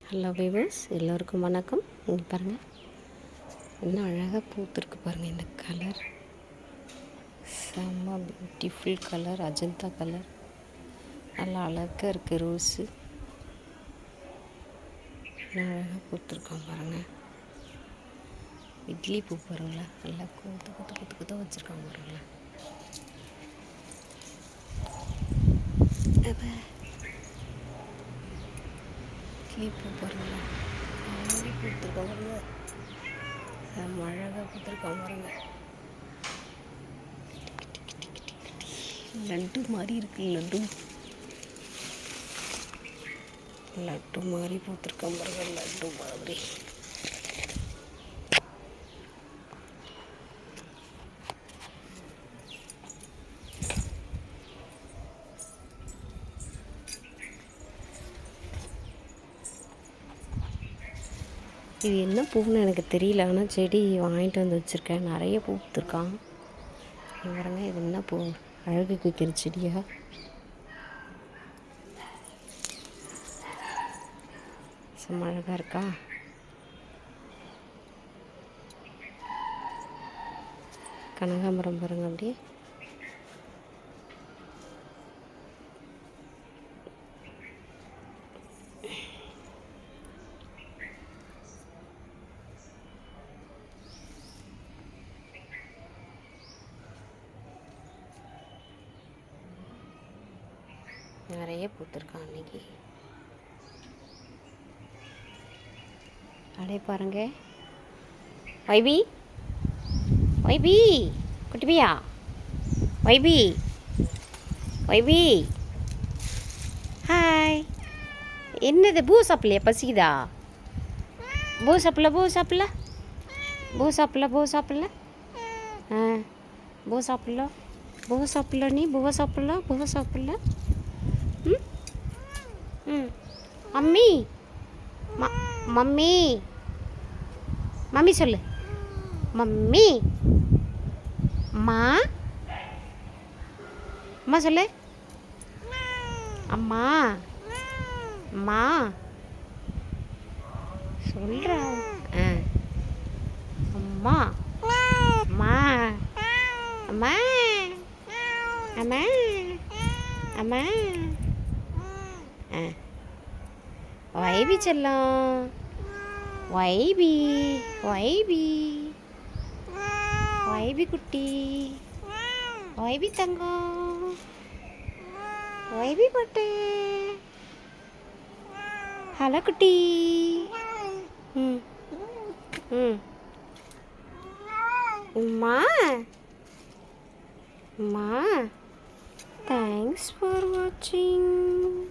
Hello viewers, எல்லோருக்கும் வணக்கம். இங்கே பாருங்கள், இன்னும் அழகாக பூத்துருக்கு பாருங்கள். இந்த கலர் செம்ம பியூட்டிஃபுல் கலர், அஜந்தா கலர். நல்லா அழகாக இருக்குது. ரோஸு இன்னும் அழகாக பூத்துருக்கோம் பாருங்கள். இட்லி பூ பாருங்களேன், நல்லா கொத்து கொத்து கொத்து கொத்த வச்சுருக்காங்க பாருங்களேன். இட்லி பூ பாருங்களேன், அழகாக பூத்துருக்கோம் பாருங்க. செம்ம அழகாக பூத்துருக்கோம் பாருங்க. லட்டு மாதிரி இருக்கு. லட்டு மாதிரி பூத்துருக்கோம் பாருங்க. லட்டு மாதிரி இது என்ன பூன்னு எனக்கு தெரியல. ஆனால் செடி வாங்கிட்டு வந்து வச்சுருக்கேன். நிறைய பூ பூத்துருக்கான் பாருங்க. இது என்ன பூ? அழகுக்கு வைக்கிற செடியா? செம்ம அழகாக இருக்கா? கனகாம்பரம் பாருங்க. அப்படியே நிறைய பூத்துருக்கான் அன்னைக்கு. அப்படியே பாருங்க. வைபி, வைபி குட்டிபியா, வைபி, வைபி, ஹாய். என்னது பூ சாப்பிடலையா? பசிக்குதா? பூ சாப்பிடல, பூ சாப்பிடல, பூ சாப்பிடல, பூ சாப்பிடல, பூ சாப்பிடல, பூ சாப்பிடல, நீ பூவை சாப்பிடல, பூவை சாப்பிடல. ம் ம் மம்மி, மம்மி, மம்மி சொல்லு. மம்மி, அம்மா, அம்மா சொல்லு. அம்மா, அம்மா சொல்கிறா. அம்மா, அம்மா, அம்மா, அம்மா, அம்மா. வைபி செல்லம், வைபி, வைபி, வைபி குட்டி, வைபி தங்கம், வைபி பட்டு, ஹலோ குட்டி. ம் ம் அம்மா, அம்மா, தேங்க்ஸ் ஃபார் வாட்சிங்.